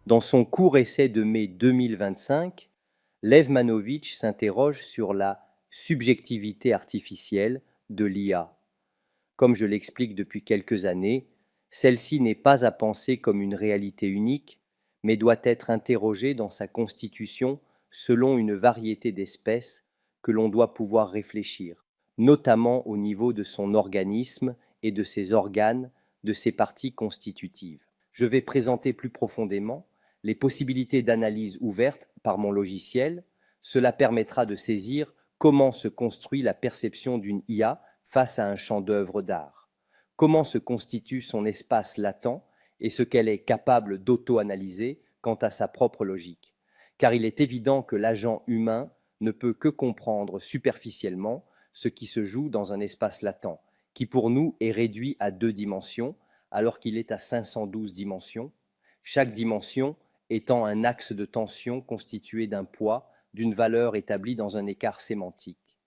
Dans son court essai de mai 2025, Lev Manovitch s'interroge sur la subjectivité artificielle de l'IA. Comme je l'explique depuis quelques années, celle-ci n'est pas à penser comme une réalité unique, mais doit être interrogée dans sa constitution selon une variété d'espèces que l'on doit pouvoir réfléchir, notamment au niveau de son organisme et de ses organes, de ses parties constitutives. Je vais présenter plus profondément les possibilités d'analyse ouvertes par mon logiciel. Cela permettra de saisir comment se construit la perception d'une IA face à un champ d'œuvre d'art, comment se constitue son espace latent et ce qu'elle est capable d'auto-analyser quant à sa propre logique. Car il est évident que l'agent humain ne peut que comprendre superficiellement ce qui se joue dans un espace latent, qui pour nous est réduit à 2 dimensions, alors qu'il est à 512 dimensions, chaque dimension étant un axe de tension constitué d'un poids, d'une valeur établie dans un écart sémantique.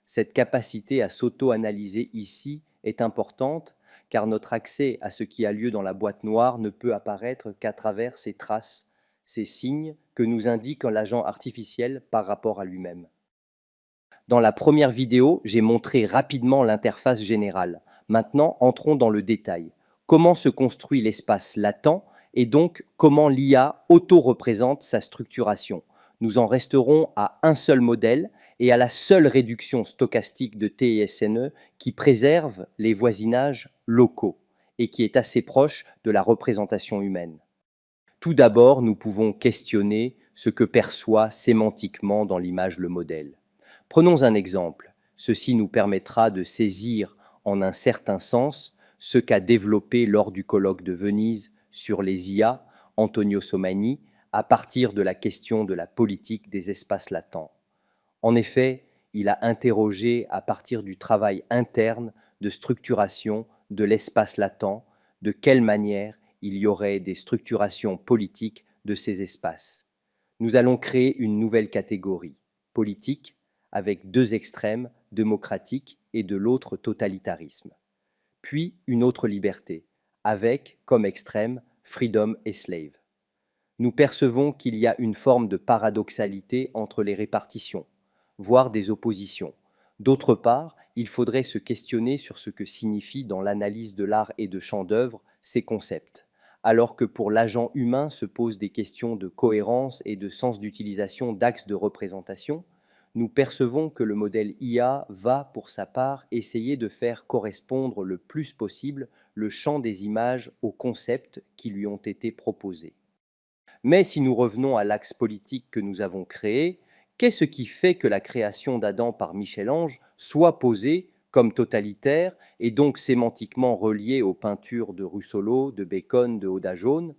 Cette capacité à s'auto-analyser ici est importante car notre accès à ce qui a lieu dans la boîte noire ne peut apparaître qu'à travers ces traces, ces signes que nous indique l'agent artificiel par rapport à lui-même. Dans la première vidéo, j'ai montré rapidement l'interface générale. Maintenant, entrons dans le détail. Comment se construit l'espace latent et donc comment l'IA auto-représente sa structuration. Nous en resterons à un seul modèle et à la seule réduction stochastique de T et SNE qui préserve les voisinages locaux et qui est assez proche de la représentation humaine. Tout d'abord, nous pouvons questionner ce que perçoit sémantiquement dans l'image le modèle. Prenons un exemple. Ceci nous permettra de saisir en un certain sens ce qu'a développé lors du colloque de Venise sur les IA Antonio Somani à partir de la question de la politique des espaces latents. En effet, il a interrogé à partir du travail interne de structuration de l'espace latent, de quelle manière il y aurait des structurations politiques de ces espaces. Nous allons créer une nouvelle catégorie, politique, avec 2 extrêmes, démocratique et de l'autre totalitarisme. Puis une autre liberté, avec, comme extrême, freedom et slave. Nous percevons qu'il y a une forme de paradoxalité entre les répartitions, voire des oppositions. D'autre part, il faudrait se questionner sur ce que signifient dans l'analyse de l'art et de chants d'œuvre ces concepts, alors que pour l'agent humain se posent des questions de cohérence et de sens d'utilisation d'axes de représentation. Nous percevons que le modèle IA va, pour sa part, essayer de faire correspondre le plus possible le champ des images aux concepts qui lui ont été proposés. Mais si nous revenons à l'axe politique que nous avons créé, qu'est-ce qui fait que la création d'Adam par Michel-Ange soit posée comme totalitaire et donc sémantiquement reliée aux peintures de Russolo, de Bacon, de Oda Jaune?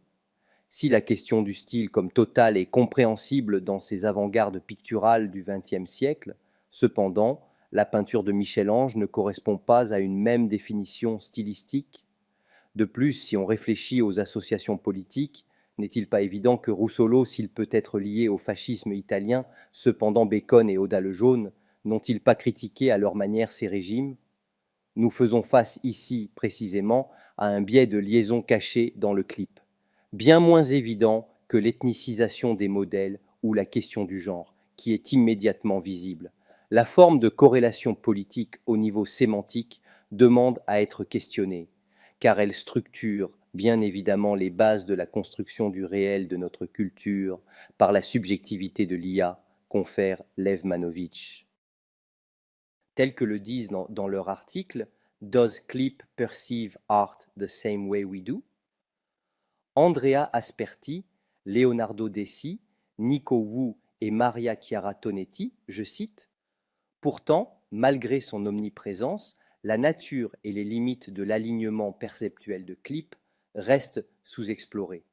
Si la question du style comme total est compréhensible dans ces avant-gardes picturales du XXe siècle, cependant, la peinture de Michel-Ange ne correspond pas à une même définition stylistique. De plus, si on réfléchit aux associations politiques, n'est-il pas évident que Russolo, s'il peut être lié au fascisme italien, cependant Bacon et Oda le Jaune, n'ont-ils pas critiqué à leur manière ces régimes? Nous faisons face ici, précisément, à un biais de liaison caché dans le clip, bien moins évident que l'ethnicisation des modèles ou la question du genre, qui est immédiatement visible. La forme de corrélation politique au niveau sémantique demande à être questionnée, car elle structure bien évidemment les bases de la construction du réel de notre culture par la subjectivité de l'IA, confère Lev Manovitch. Tels que le disent dans leur article Does Clip perceive art the same way we do? Andrea Asperti, Leonardo Desi, Nico Wu et Maria Chiara Tonetti, je cite, pourtant, malgré son omniprésence, la nature et les limites de l'alignement perceptuel de Clip restent sous-explorées.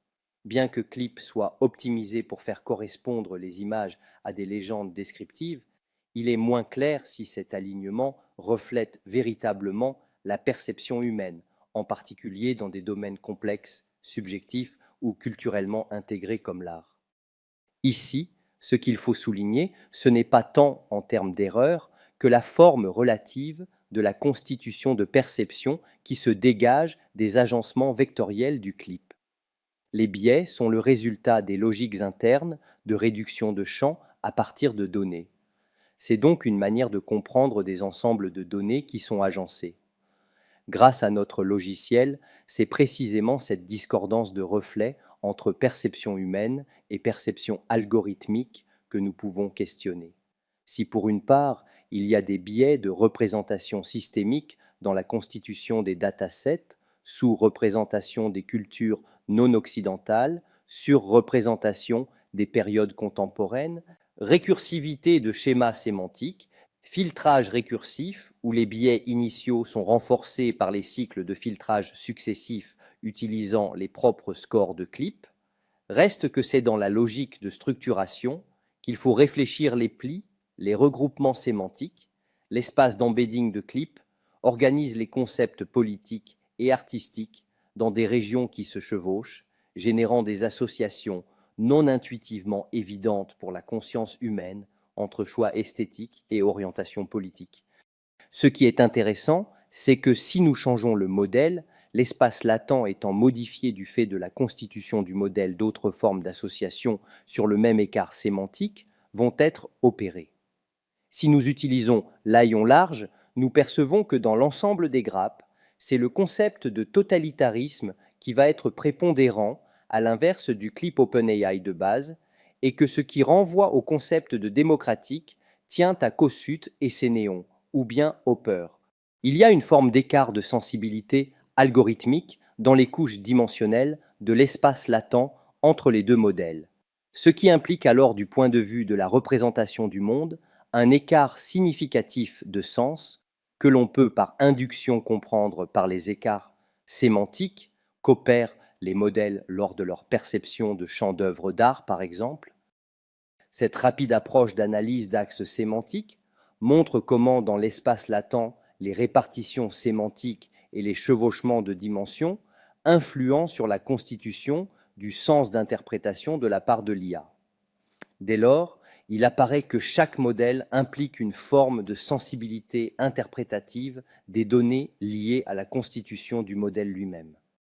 Bien que Clip soit optimisé pour faire correspondre les images à des légendes descriptives, il est moins clair si cet alignement reflète véritablement la perception humaine, en particulier dans des domaines complexes, subjectifs ou culturellement intégrés comme l'art. Ici, ce qu'il faut souligner, ce n'est pas tant en termes d'erreur que la forme relative de la constitution de perception qui se dégage des agencements vectoriels du clip. Les biais sont le résultat des logiques internes de réduction de champs à partir de données. C'est donc une manière de comprendre des ensembles de données qui sont agencés. Grâce à notre logiciel, c'est précisément cette discordance de reflets entre perception humaine et perception algorithmique que nous pouvons questionner. Si pour une part, il y a des biais de représentation systémique dans la constitution des datasets, sous-représentation des cultures non occidentales, sur-représentation des périodes contemporaines, récursivité de schémas sémantiques, filtrage récursif, où les biais initiaux sont renforcés par les cycles de filtrage successifs utilisant les propres scores de clips, reste que c'est dans la logique de structuration qu'il faut réfléchir les plis, les regroupements sémantiques, l'espace d'embedding de clips organise les concepts politiques et artistiques dans des régions qui se chevauchent, générant des associations non intuitivement évidentes pour la conscience humaine entre choix esthétiques et orientation politique. Ce qui est intéressant, c'est que si nous changeons le modèle, l'espace latent étant modifié du fait de la constitution du modèle d'autres formes d'association sur le même écart sémantique, vont être opérés. Si nous utilisons l'haillon large, nous percevons que dans l'ensemble des grappes, c'est le concept de totalitarisme qui va être prépondérant, à l'inverse du clip OpenAI de base, et que ce qui renvoie au concept de démocratique tient à Kossuth et ses néons, ou bien Hopper. Il y a une forme d'écart de sensibilité algorithmique dans les couches dimensionnelles de l'espace latent entre les deux modèles, ce qui implique alors du point de vue de la représentation du monde un écart significatif de sens que l'on peut par induction comprendre par les écarts sémantiques qu'opèrent les modèles lors de leur perception de champs d'œuvres d'art, par exemple. Cette rapide approche d'analyse d'axes sémantiques montre comment, dans l'espace latent, les répartitions sémantiques et les chevauchements de dimensions influencent sur la constitution du sens d'interprétation de la part de l'IA. Dès lors, il apparaît que chaque modèle implique une forme de sensibilité interprétative des données liées à la constitution du modèle lui-même.